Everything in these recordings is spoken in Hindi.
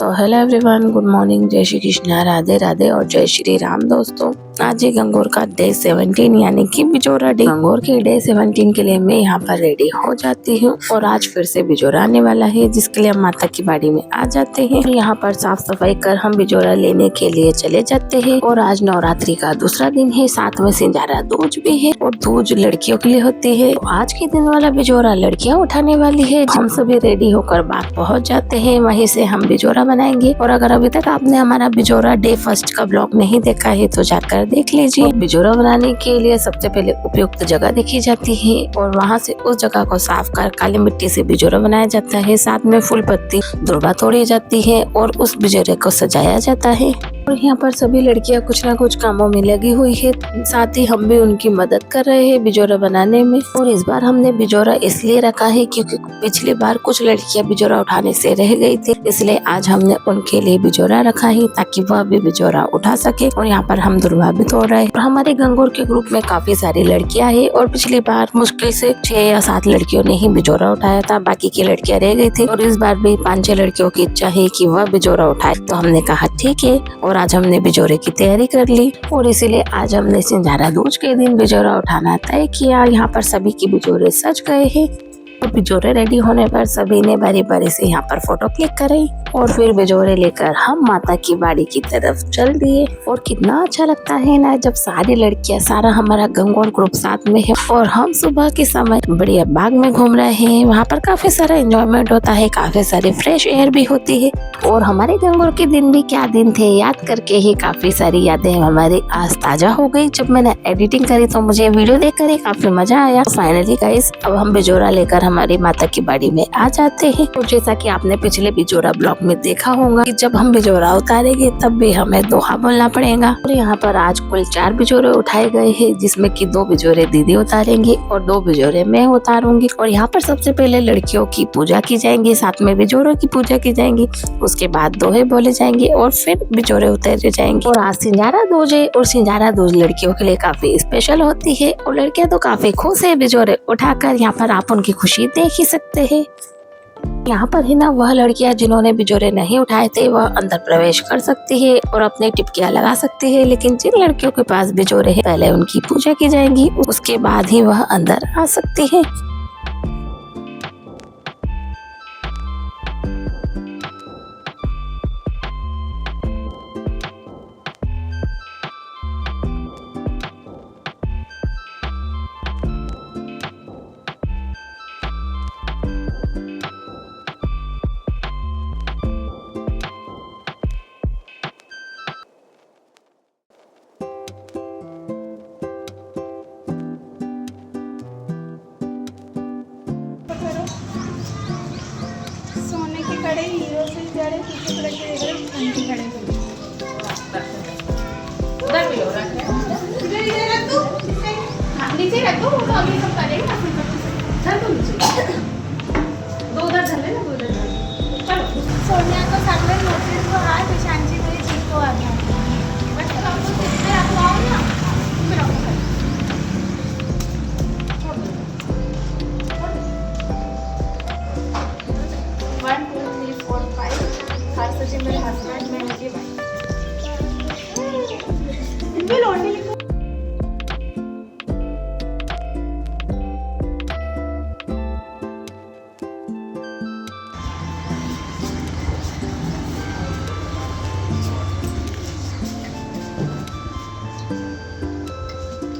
तो हेलो एवरीवन, गुड मॉर्निंग, जय श्री कृष्णा, राधे राधे और जय श्री राम। दोस्तों, आज है गंगोर का डे 17 यानी कि बिजोरा डे। गंगोर के डे 17 के लिए मैं यहाँ पर रेडी हो जाती हूँ और आज फिर से बिजोरा आने वाला है, जिसके लिए हम माता की बाड़ी में आ जाते हैं। यहाँ पर साफ सफाई कर हम बिजोरा लेने के लिए चले जाते हैं। और आज नवरात्रि का दूसरा दिन है, साथ में सिंजारा दूज भी है और दूज लड़कियों के लिए होती है। तो आज के दिन वाला बिजोरा लड़कियाँ उठाने वाली है। हम सभी रेडी होकर बाग पहुँच जाते हैं, वहीं से हम बिजोरा बनाएंगे। और अगर अभी तक आपने हमारा बिजोरा डे फर्स्ट का ब्लॉग नहीं देखा है तो जाकर देख लीजिए। बिजोरा बनाने के लिए सबसे पहले उपयुक्त जगह देखी जाती है और वहाँ से उस जगह को साफ कर काली मिट्टी से बिजोरा बनाया जाता है। साथ में फूल पत्ती दुर्बा तोड़ी जाती है और उस बिजोरे को सजाया जाता है। और यहाँ पर सभी लड़कियाँ कुछ न कुछ कामों में लगी हुई है, साथ ही हम भी उनकी मदद कर रहे हैं बिजोरा बनाने में। और इस बार हमने बिजोरा इसलिए रखा है क्योंकि पिछली बार कुछ लड़कियाँ बिजोरा उठाने से रह गई थी, इसलिए आज हमने उनके लिए बिजोरा रखा है ताकि वह भी बिजोरा उठा सके। और यहाँ पर हम दुर्बा भी तोड़ रहे हैं। और हमारे गंगोर के ग्रुप में काफी सारी लड़कियां हैं और पिछली बार मुश्किल से 6 या 7 लड़कियों ने ही बिजोरा उठाया था, बाकी की लड़कियां रह गई थी। और इस बार भी 5-6 लड़कियों की इच्छा है कि वह बिजोरा उठाए, तो हमने कहा ठीक है। और आज हमने बिजोरे की तैयारी कर ली और इसीलिए आज हमने सिंजारा दूज के दिन बिजोरा उठाना तय किया। यहाँ पर सभी की बिजोरे सज गए हैं। और बिजोरे रेडी होने पर सभी ने बारी बारी से यहाँ पर फोटो क्लिक करे और फिर बिजोरे लेकर हम माता की बाड़ी की तरफ चल दिए। और कितना अच्छा लगता है ना जब सारी लड़कियां, सारा हमारा गंगोर ग्रुप साथ में है और हम सुबह के समय बढ़िया बाग में घूम रहे हैं। वहाँ पर काफी सारा एंजॉयमेंट होता है, काफी सारी फ्रेश एयर भी होती है। और हमारे गंगोर के दिन भी क्या दिन थे, याद करके ही काफी सारी यादें हमारी आज ताजा हो गई। जब मैंने एडिटिंग करी तो मुझे वीडियो देखकर ही काफी मजा आया। फाइनली गाइस, अब हम बिजोरा लेकर हमारी माता की बाड़ी में आ जाते हैं। और जैसा कि आपने पिछले बिजोरा ब्लॉग में देखा होगा कि जब हम बिजोरा उतारेंगे तब भी हमें दोहा बोलना पड़ेगा। और यहाँ पर आज कुल 4 बिजोरे उठाए गए हैं, जिसमें कि 2 बिजोरे दीदी उतारेंगी और 2 बिजोरे मैं उतारूंगी। और यहाँ पर सबसे पहले लड़कियों की पूजा की जाएंगी, साथ में बिजोरों की पूजा की जाएंगी। उसके बाद दोहे बोले जाएंगे और फिर बिजोरे उतारे जाएंगे। और आज सिंजारा दूज है और सिंजारा दूज लड़कियों के लिए काफी स्पेशल होती है और लड़कियां तो काफी खुश है बिजोरे उठाकर। यहाँ पर आप उनकी खुशी देख ही सकते हैं। यहाँ पर है ना, वह लड़कियां जिन्होंने बिजोरे नहीं उठाए थे वह अंदर प्रवेश कर सकती है और अपनी टिपकियां लगा सकती है। लेकिन जिन लड़कियों के पास बिजोरे है, पहले उनकी पूजा की जाएगी, उसके बाद ही वह अंदर आ सकती है। सोने की कड़े हीरो से जड़े पीछे कड़े के इधर की कड़े उधर भी हो रहा है। इधर रख दो, हाँ नीचे रख दो, वो तो अभी सब करेंगे अपने चल दो नीचे, 2 उधर चल ले ना, 2 उधर चलो। सोनिया को साथ में नोटिस को हाथ ईशांची को ही चीज को आ गया बट तो आपको कितने रखवाओ ना फिर आपको मेरे हस्बैंड में मुझे लौटने लिखो।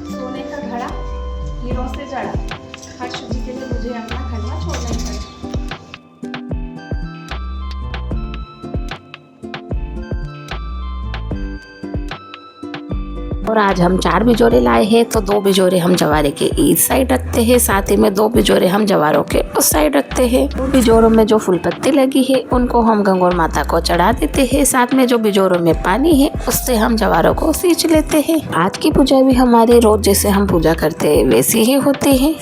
सोने का घड़ा हीरो से जड़ा, हर्ष जी के लिए मुझे अपना खंडवा छोड़ना ही पड़ा। और आज हम 4 बिजोरे लाए हैं, तो 2 बिजोरे हम जवारे के इस साइड रखते हैं, साथ ही में 2 बिजोरे हम जवारों के उस साइड रखते हैं। 2 बिजोरों में जो फूल पत्ती लगी है उनको हम गंगोर माता को चढ़ा देते हैं, साथ में जो बिजोरों में पानी है उससे हम जवारों को सींच लेते हैं। आज की पूजा भी हमारी रोज जैसे हम पूजा करते हैं वैसी ही होती है।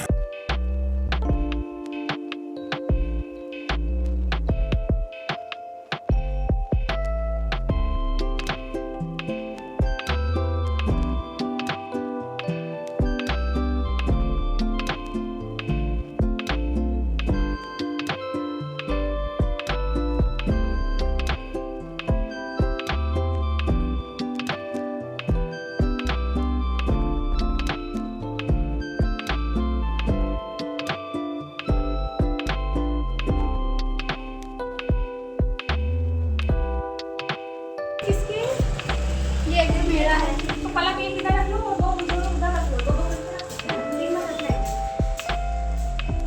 तो पलक एक इधर रख लो और दो उधर रख लो, दो दो करके रख लो, तीन में रख ले,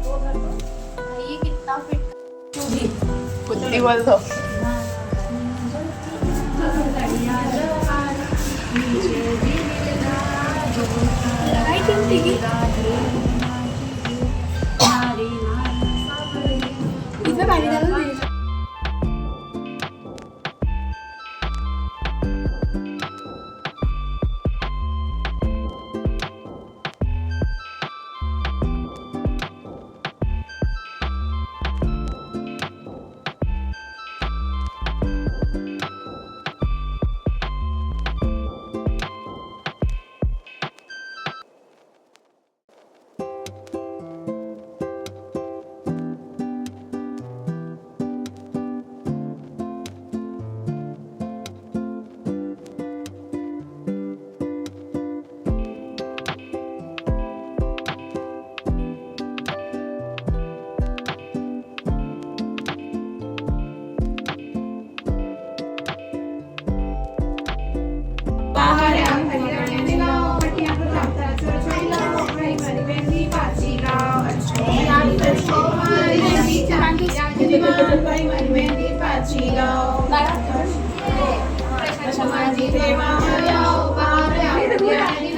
दो उधर दो। ये कितना फिट कुत्ती बोल दो। लगाई टिमटी की इसमें पानी डालो दीजिए।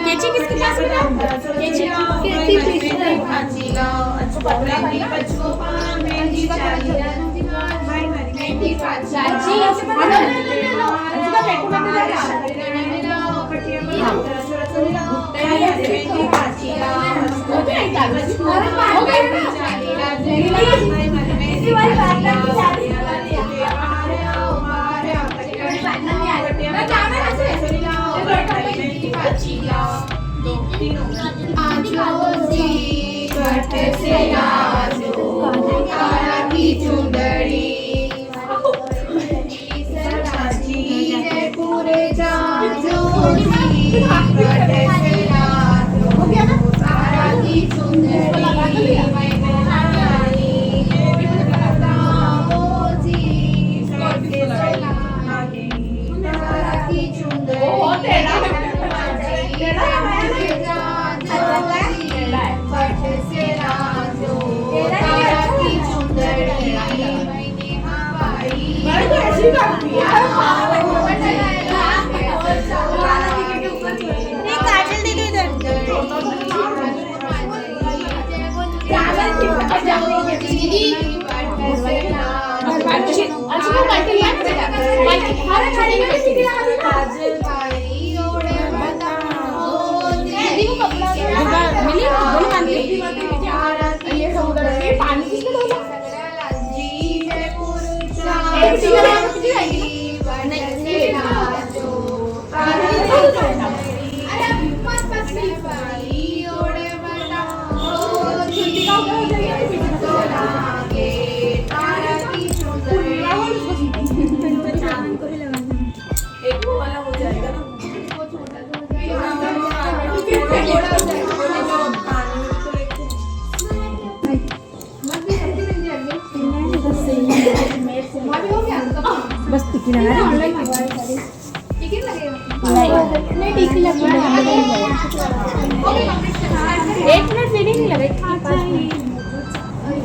केची किसके पास में है? केची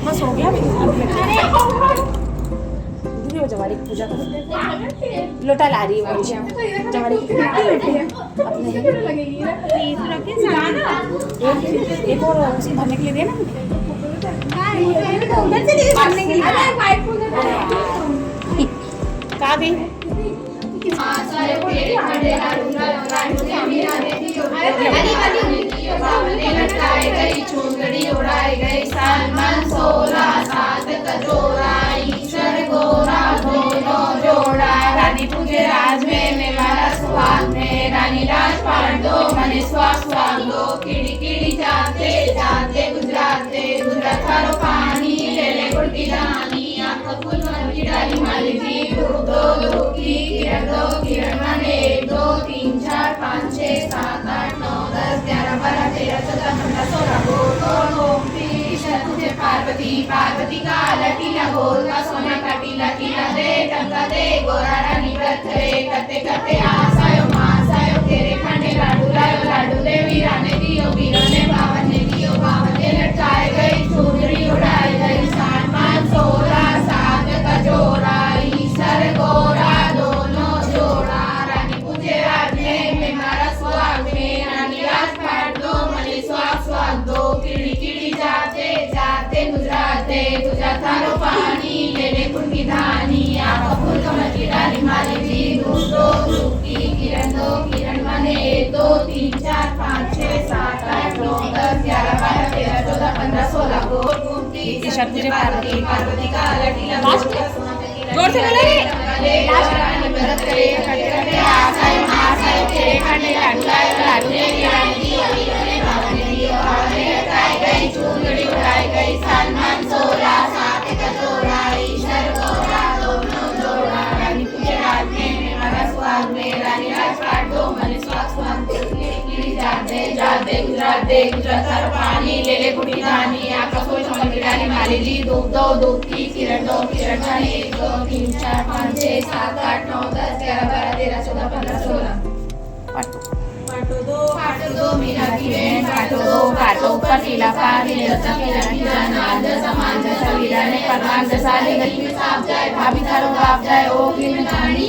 बस हो गया जवाड़ी की पूजा कर लोटा ला रही है जवाड़ी की एक और उसी भरने के लिए देना कहाँ गई चुंदड़ी उड़ाई गई सलमान 16 सात कजोरा ईश्वर गोरा दोनों जोड़ा रानी पूजे राज में मेवाड़ा सुहाग में रानी राज पाट दो मने स्वाग दो किड़ी किड़ी जाते जाते गुजराते गुजरात थारो पानी लेले गुड़की रानी आँख फूल मन की डाली माली जी दो की किरण माने 1 2 3 4 5 6 7 8 9 10 11 12 13 14 15 16 गोल गोमती तुझे पार्वती पार्वती का लटीला गोल का सोना का टीला टीला दे टंका दे गोरा रानी व्रत रे करते करते आसायो मासायो तेरे शत पूजे पार्वती पार्वती का लास्ट जोर से बोले लास्ट मदद करे करते करते आसाय महासाय तेरे खंडे लाडू गई चूंदड़ी उड़ाई गई सलमान सोला साथ कचोरा ईश्वर गौरा दोनों जोड़ा रानी पूजे रात में हमारा स्वाग में रानी राजपाट दो मन स्वाग जाते गुजरात हर पानी ले ले कुड़ी दानी आका सोच समझ रानी माली जी दूध की किरण जानी 1 2 3 4 5 6 7 8 9 10 11 12 13 14 15 16 काटो दो मीरा की बहन काटो ऊपर टीला पार ले लता की जान आंजा समान जैसा वीरा ने परमान जैसा ले गली में साफ जाए भाभी थारो बाप जाए ओ की में जानी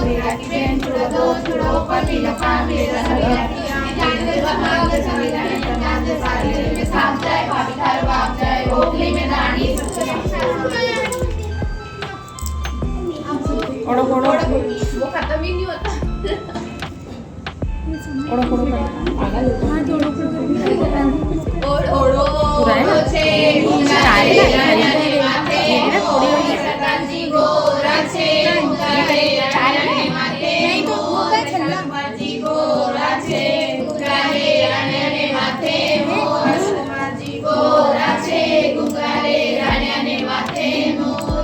मीरा की बहन छुड़ो ऊपर टीला पार ले लता की जान समान जैसा वीरा ने परमान जैसा ले गली में साफ जाए भाभी थारो बाप जाए ओ की में जानी ओड़ो वो खत्म ही नहीं होता ओड़ो छे गुंगारे माथे सरदारजी गोरा छे गुंगारे माथे नहीं तो वो का छल्ला सरदारजी गोरा छे गुंगारे राणे माथे मोर सरदारजी गोरा छे गुंगारे राणे माथे मोर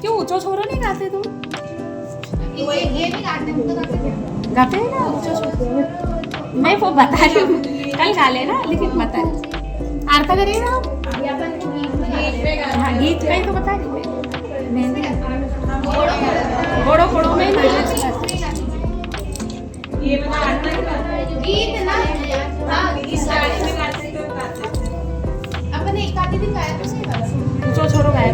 क्यों ऊंचो छोरो नहीं गाते तुम ये भी गाते हैं तो गाते हैं ना मैं वो बता रही हूँ कल गा लेना लेकिन बता रही आरता करेगा हाँ गीत का ही तो बता रही मेहंदी फोड़ो में ये गीत ना हाँ अपने एक आधे दिन गाया तो सही जो छोड़ो गाया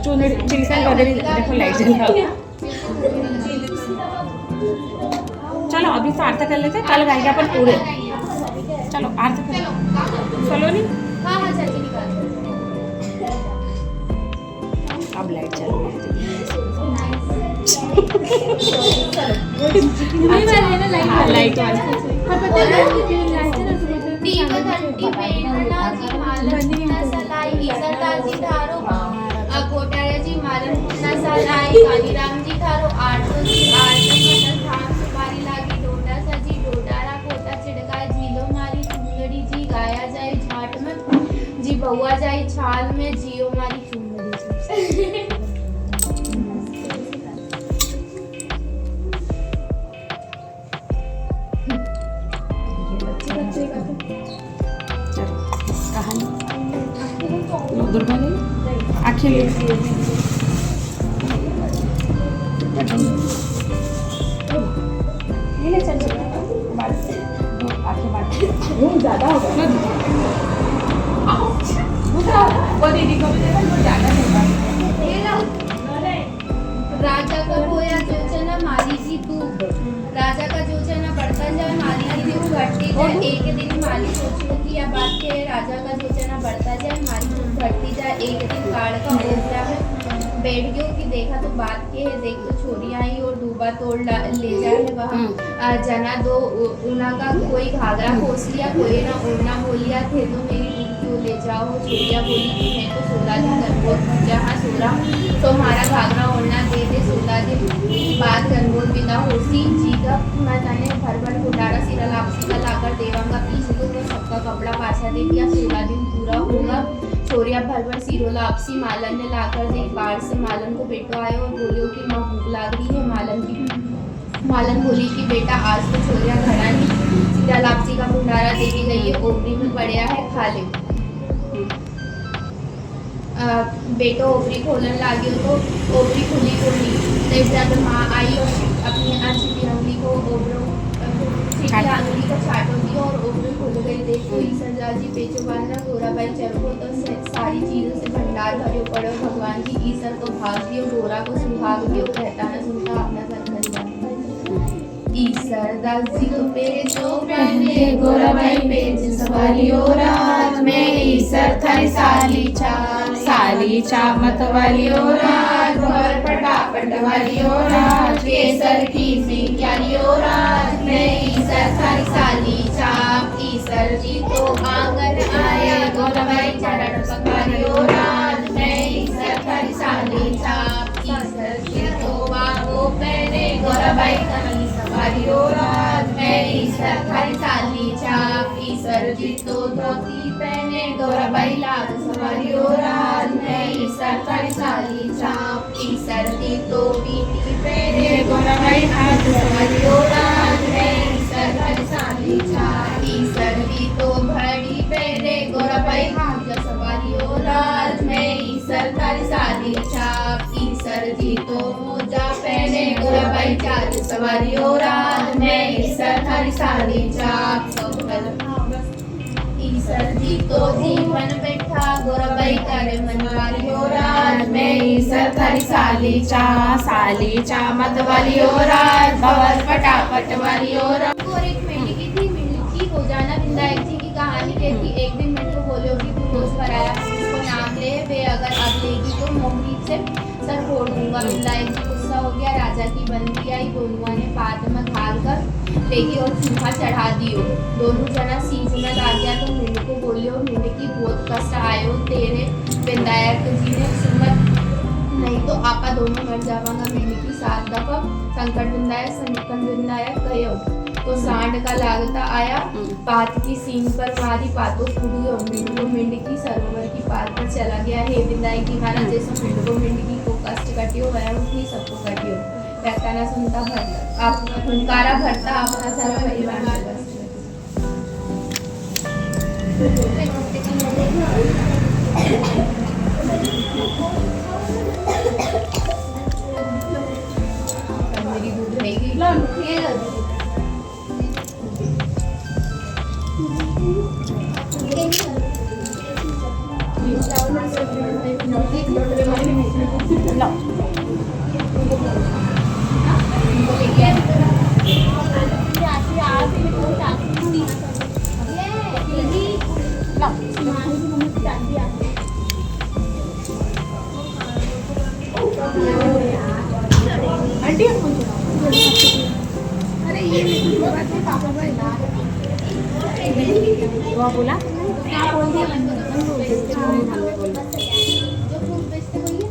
चिल्का वगैरह देखो लाइट जला चलो अभी तो आरती कर लेते कल गाएंगे अपन पूरे चलो आरती कर चलो नहीं हाँ अब लाइट चल लाइट कोटाळ्याची मालन पुन्हा सालाई कालीरामजी थारो आठोजी मटन थाम सुपारी लागी डोडासाजी डोडारा कोटा चिड़का झीलो मारी चुंदड़ी जी गाया जाए झाट में जी बउआ जाए छाल में जियो मारी चुंदड़ी जी कहानी दुर्गा ने आँखें ले ज़्यादा होगा दीदी को राजा का होया जोचना माली जी तू राजा का जोचना बढ़ता जाए माली जी तू घटती जाए एक दिन माली सोचो कि यह बात के राजा का जोचना बढ़ता जाए माली तू घटती जाए एक दिन बाढ़ का ओझा है बैठ गयो कि देखा तो बात के है देख तो छोरी आई और डूबा तोड़ ले जाए वहाँ जना दो उना का कोई घाघरा खोस लिया कोई ना ओढ़ना बोलिया थे तो मेरी क्यों ले जाओ छोरिया बोली कि मैं तो 16 दिन गनगोर जहाँ सोरा तो हमारा घाघरा ओढ़ना दे 16 दिन बाद गनगोर विदा होसी जीगा ना जाने भर घुटारा सिरा लापसी का लाकर देवांगा पीछे तो सबका कपड़ा पाछा दे दिया 16 दिन पूरा होगा छोरिया भर सिरो लापसी मालन ने लाकर दे बाढ़ से मालन को बेटो आयो और बोलियो कि माँ भूख लाग रही है मालन बोली कि बेटा आज तो छोरिया घड़ा नहीं सीधा लापसी का भंडारा दे के गई है ओपरी में पड़िया है खा ले बेटो ओपरी खोलन लागियो तो ओपरी खुली खोली तब जाकर माँ आई और अपनी अच्छी अंगली को ओबरों अंगली को छाटो दी और ओपरी खुल गई देखो ईसर जाजी पेचो बांधना गोराबाई चरखो तो सारी चीजों से भंडार भरे पड़ो भगवान की ईसर तो भाग दियो गोरा को सुहाग दियो कहता न सुनता अपना सर ईसर दास जी को पेचो पहने गोराबाई पेच सवारी और रात में ईसर थारी साली चा मतवालियो राज भर पटापट वालियो राज केसर की सिंक्यालियो राज मैं ईसर थारी साली चाप ईसर जी तो आंगन आया गोरबाई चरण पकारियो राज मैं ईसर थारी साली चाप ईसर जी तो वागो पहने गोरबाई कनी सवारियो राज मैं ईसर थारी साली चाप ईसर जी तो धोती पहने गोरबाई लाल सवारियो राज मैं ईसर थारी साली चाप ईसर जी तो बीती पहने गोरबाई हाथ सवारियो राज मैं ईसर थारी साली चाप ईसर जी तो भड़ी पहने गोरबाई हाथ सवारियो राज मैं ईसर थारी साली चाप ईसर जी तो मोजा पहने गोरबाई चार सवारियो राज मैं ईसर थारी साली चाप ईसर जी तो जीवन बैठा गोरबाई करे मनवालियो राज मैं ईसर थारी साली चा मतवालियो राज भवर पटापट वालियो राज। और एक मेंढी की थी, मेंढी की रोजाना विंदायक जी की कहानी कहती एक दिन मेंढी को बोले कि तू रोज भराया उसको नाम ले वे अगर अब लेगी तो मोहनी से सर फोड़ दूंगा। विंदायक जी गुस्सा हो गया, राजा की बंदी आई, दोनों ने पात्र में घाल कर लेगी और चूल्हा चढ़ा दियो। दोनों जना सींच में आ गया तो मेंढी को बोलियो मेंढी की बहुत कष्ट आयो तेरे विंदायक जी ने सुमत नहीं तो आपा दोनों मर जावांगा। मेंढी की 7 दफा संकट विंदायक कहो तो सांड का लागता आया पात की सींग पर मारी पातो फूटी और मेंढी को मेंढी की सरोवर की पार पर चला गया। हे विंदायक जी महाराज जैसे मेंढी को मेंढी को कष्ट कटियो वह उठी सबको कटियो व्याख्याना सुनता भरता आप हुंकारा भरता अपना सारा परिवार मेरी दूध रहेगी बोला क्या बोल दिया जो फ्रूट बेचते वही है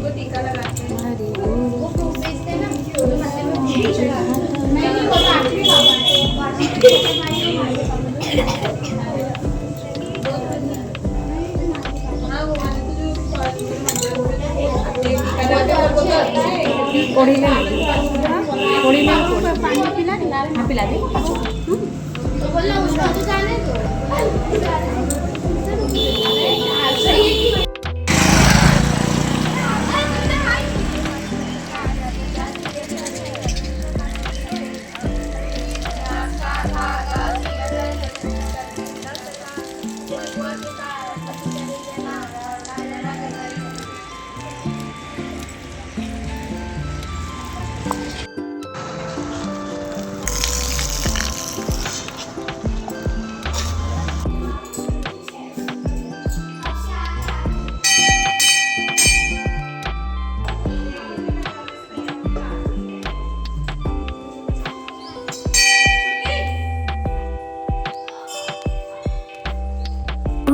वो टीका लगाते हैं वो फ्रूट बेचते हैं ना तो मतलब मैं नहीं बोला आखिरी पानी पिला दे तो बोला उसको तो जाने दो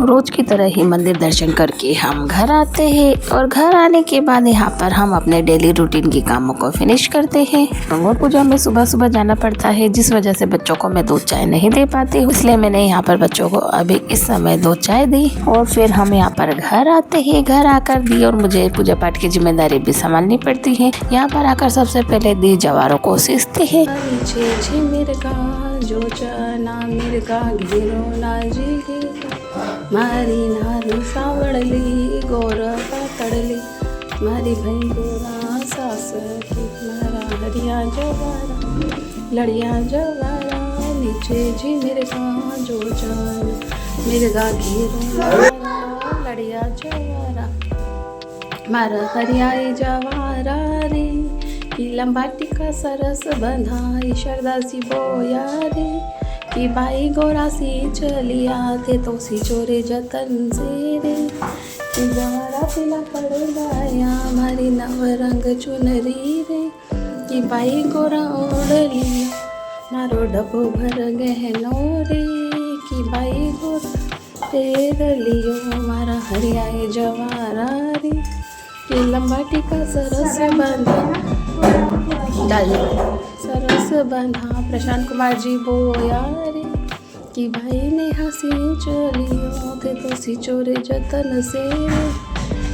रोज की तरह ही मंदिर दर्शन करके हम घर आते हैं और घर आने के बाद यहाँ पर हम अपने डेली रूटीन के कामों को फिनिश करते हैं। गंगोर पूजा में सुबह सुबह जाना पड़ता है जिस वजह से बच्चों को मैं दूध चाय नहीं दे पाती हूँ, इसलिए मैंने यहाँ पर बच्चों को अभी इस समय दूध चाय दी और फिर हम यहाँ पर घर आते हैं। घर आकर दी और मुझे पूजा पाठ की जिम्मेदारी भी संभालनी पड़ती है। यहाँ पर आकर सबसे पहले दी जवारों को सींचते हैं। मारी नारू सावड़ली गोर पातड़ली मारी भई गोरा सास की मारा हरिया जवारा लड़िया जवारा नीचे जी मेरे गाँव जो जान मेरे गा घेरो लड़िया जवारा मारा हरियाई जवारा रे की लंबा टिका सरस बंधाई शरदासी बोया रे कि बाई गोरा सी चलिया थे तो सी चोरे जतन से रे जवारा पीला पड़ गया हमारी नव रंग चुनरी रे कि बाई गोरा ओढ़ लिया मारो डब्बो भर गहनो रे कि बाई गोरा तेर लियो मारा हरियाए जवारा रे कि लंबा टीका सरस बंधा डाल सरस बंधा प्रशांत कुमार जी बोया रे कि भाई ने हंसी चलियो थे तो सी चोरे जतन से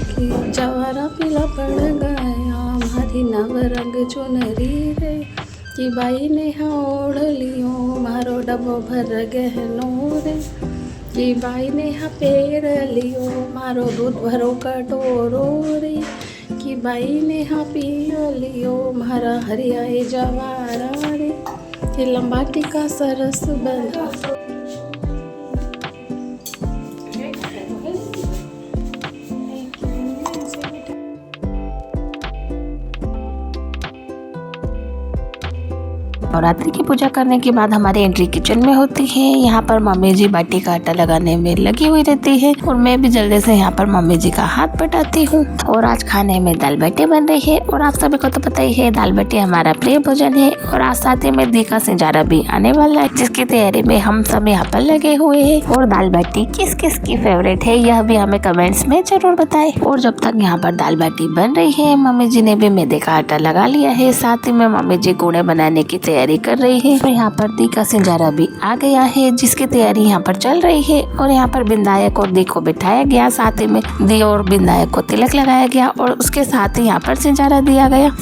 कि जवारा पीला पड़ गया हमारी नव रंग चुनरी रे कि बाई ने ओढ़ लियो मारो डब्बो भर गहनो रे कि बाई ने पेर लियो मारो दूध भरो कटोरो रे कि बाई ने पी लियो मारा हरियाए जवारा रे कि लंबा टीका सरस बंधा नवरात्रि की पूजा करने के बाद हमारी एंट्री किचन में होती है। यहाँ पर मम्मी जी बाटी का आटा लगाने में लगी हुई रहती है और मैं भी जल्दी से यहाँ पर मम्मी जी का हाथ बटाती हूँ। और आज खाने में दाल बाटी बन रही है और आप सभी को तो पता ही है दाल बाटी हमारा प्रिय भोजन है। और आज साथ ही में दी का सिंजारा भी आने वाला है जिसकी तैयारी में हम सब यहाँ पर लगे हुए हैं। और दाल बाटी किस किस की फेवरेट है यह भी हमें कमेंट्स में जरूर बताएं। और जब तक यहाँ पर दाल बाटी बन रही है मम्मी जी ने भी मैदे का आटा लगा लिया है। साथ ही में मम्मी जी गुड़े बनाने की तैयारी कर रही है। और यहाँ पर दी का सिंजारा भी आ गया है जिसकी तैयारी यहाँ पर चल रही है। और यहाँ पर बिंदायक और दी को बिठाया गया, साथ ही में दी और बिंदायक को तिलक लगाया गया और उसके साथ ही यहाँ पर सिंजारा दिया गया।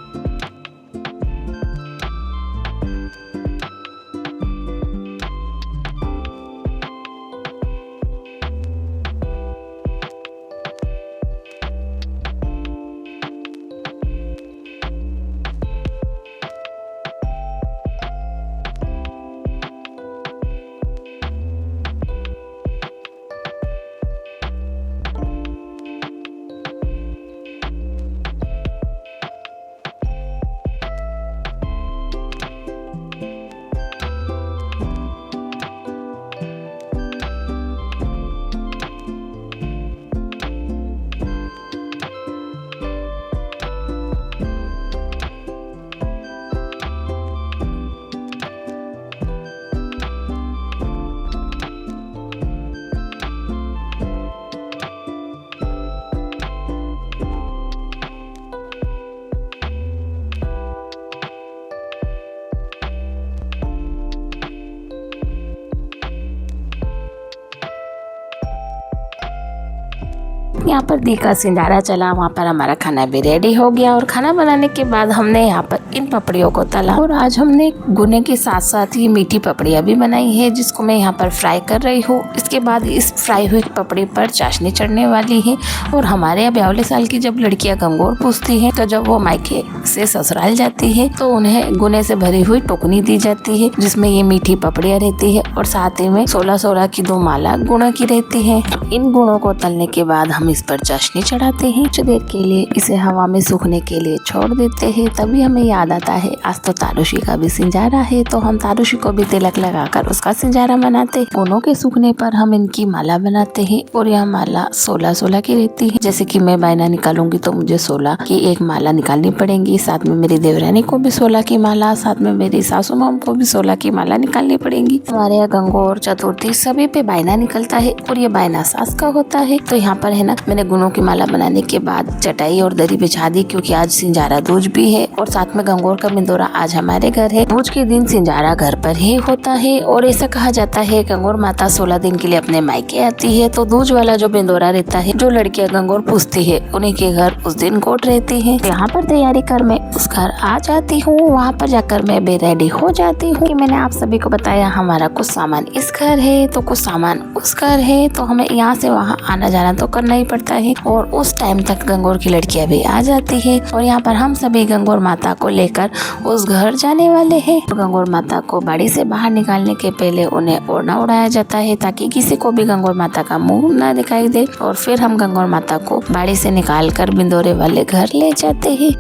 यहाँ पर दी का सिंधारा चला, वहाँ पर हमारा खाना भी रेडी हो गया। और खाना बनाने के बाद हमने यहाँ पर इन पपड़ियों को तला और आज हमने गुने के साथ साथ ही मीठी पपड़ियाँ भी बनाई है जिसको मैं यहाँ पर फ्राई कर रही हूँ। इसके बाद इस फ्राई हुई पपड़ी पर चाशनी चढ़ने वाली है। और हमारे यहाँ 52 साल की जब लड़कियाँ गंगौर पूछती है तो जब वो मायके से ससुराल जाती है तो उन्हें गुने से भरी हुई टोकनी दी जाती है जिसमें ये मीठी पपड़ियाँ रहती है और साथ ही में 16-16 की 2 माला गुणों की रहती है। इन गुणों को तलने के बाद हम इस पर चाशनी चढ़ाते हैं। कुछ देर के लिए इसे हवा में सूखने के लिए छोड़ देते हैं। तभी हमें याद आता है आज तो तारुशी का भी सिंजारा है, तो हम तारुशी को भी तिलक लगाकर उसका सिंजारा बनाते हैं। गुणों के सूखने पर हम इनकी माला बनाते हैं और यह माला 16-16 की रहती है। जैसे कि मैं बायना निकालूंगी तो मुझे 16 की एक माला निकालनी पड़ेगी, साथ में मेरी देवरानी को भी 16 की माला, साथ में मेरी सासू माम को भी 16 की माला निकालनी पड़ेगी। हमारे यहाँ गंगौर चतुर्थी सभी पे बायना निकलता है और ये बायना सास का होता है। तो यहाँ पर है ना, मैंने गुणों की माला बनाने के बाद चटाई और दरी बिछा दी क्योंकि आज सिंजारा दूज भी है और साथ में गंगौर का बिंदोरा आज हमारे घर है। दूज के दिन सिंजारा घर पर ही होता है और ऐसा कहा जाता है गंगौर माता 16 दिन के लिए अपने मायके आती है। तो दूज वाला जो बिंदोरा रहता है, जो लड़कियां गंगौर पूछती है उन्हीं के घर उस दिन गोट रहती है। यहाँ पर तैयारी कर मैं उस घर आ जाती हूँ। वहाँ पर जाकर मैं भी रेडी हो जाती हूँ। मैंने आप सभी को बताया हमारा कुछ सामान इस घर है तो कुछ सामान उस घर है, तो हमें यहाँ से वहाँ आना जाना तो करना ही पड़ता है। और उस टाइम तक गंगौर की लड़कियां भी आ जाती है और यहाँ पर हम सभी गंगौर माता को लेकर उस घर जाने वाले हैं। गंगौर माता को बाड़ी से बाहर निकालने के पहले उन्हें ओढ़ना उड़ाया जाता है ताकि किसी को भी गंगौर माता का मुंह ना दिखाई दे। और फिर हम गंगौर माता को बाड़ी से निकाल कर बिंदोरे वाले घर ले जाते हैं।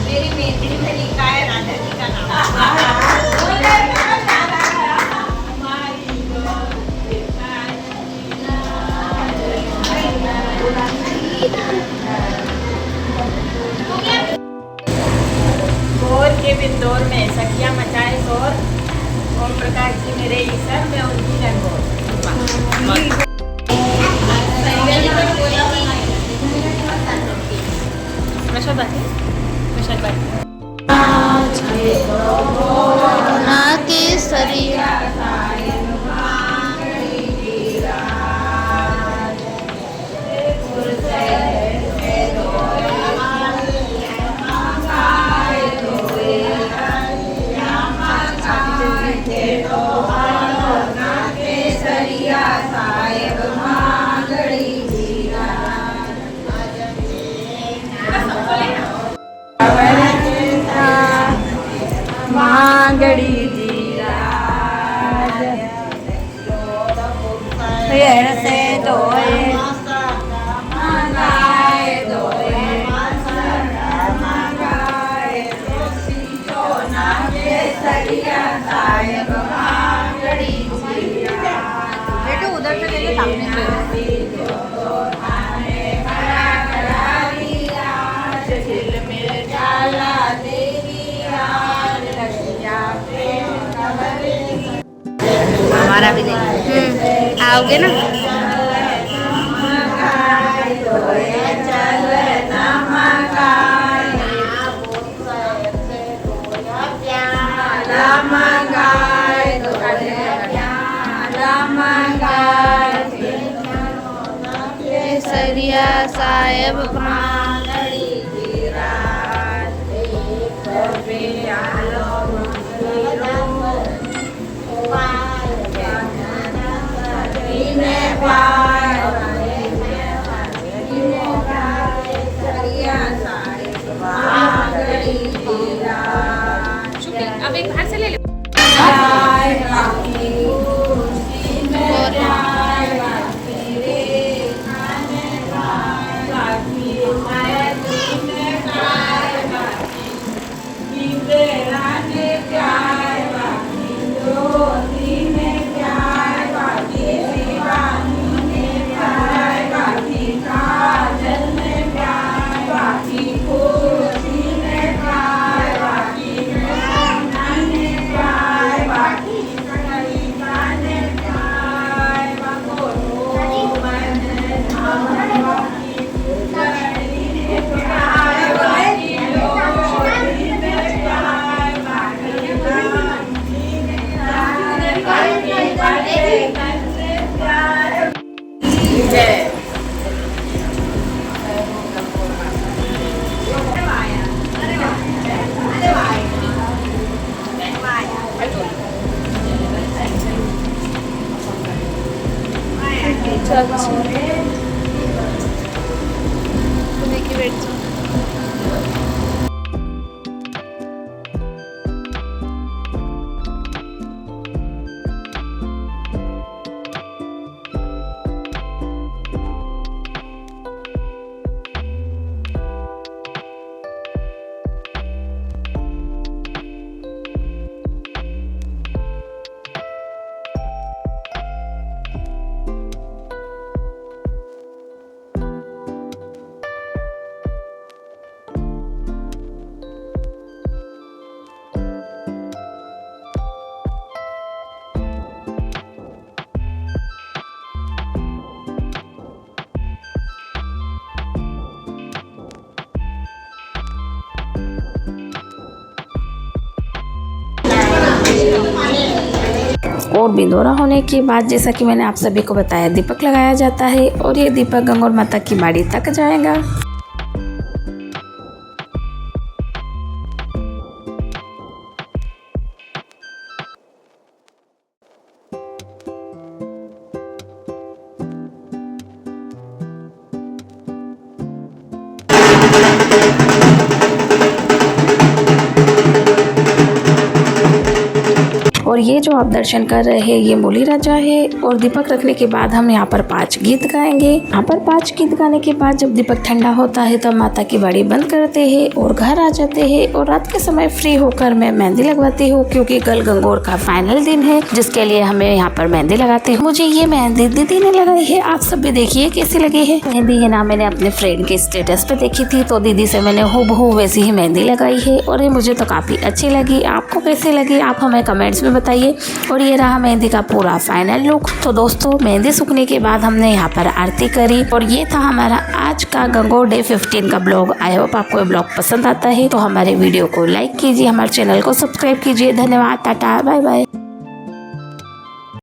मेरी मेरी मेरी काय राधाजी का नाम भोर के बिंदौर में सखियां मचाए शोर, ओम प्रकाश जी मेरे ईश्वर में उनकी रंगोर। प्रसाद बाटी प्रसाद बाटी ना केसरिया मांगड़ी जीराज पेड़ से धोए मंगाए धोए मंगाए सोना केसरिया साहेब मांगड़ी जीराज बेटे उधर से ले लो सामने से हमारा भी आओगे ना केसरिया साहेब मांगड़ी अब एक बाहर से ले लो बैठ जाओ। और बिंदोरा होने के बाद जैसा कि मैंने आप सभी को बताया दीपक लगाया जाता है और ये दीपक गंगौर माता की बाड़ी तक जाएगा। और ये जो आप दर्शन कर रहे हैं ये मोली राजा है। और दीपक रखने के बाद हम यहाँ पर 5 गीत गाएंगे। यहाँ पर 5 गीत गाने के बाद जब दीपक ठंडा होता है तब माता की बाड़ी बंद करते हैं और घर आ जाते हैं। और रात के समय फ्री होकर मैं मेहंदी लगवाती हूँ क्योंकि कल गंगौर का फाइनल दिन है जिसके लिए हमें यहाँ पर मेहंदी लगाते हैं। मुझे ये मेहंदी दीदी ने लगाई है, आप सब भी देखिए कैसी लगी है। मेहंदी है ना मैंने अपने फ्रेंड के स्टेटस पे देखी थी तो दीदी से मैंने हूबहू वैसी ही मेहंदी लगाई है और ये मुझे तो काफी अच्छी लगी। आपको कैसी लगी आप हमें कमेंट्स में बताइए। और ये रहा मेहंदी का पूरा फाइनल लुक। तो दोस्तों मेहंदी सूखने के बाद हमने यहाँ पर आरती करी और ये था हमारा आज का गंगौर डे 15 का ब्लॉग। आई होप आपको ये ब्लॉग पसंद आता है तो हमारे वीडियो को लाइक कीजिए, हमारे चैनल को सब्सक्राइब कीजिए। धन्यवाद, टाटा, बाय बाय।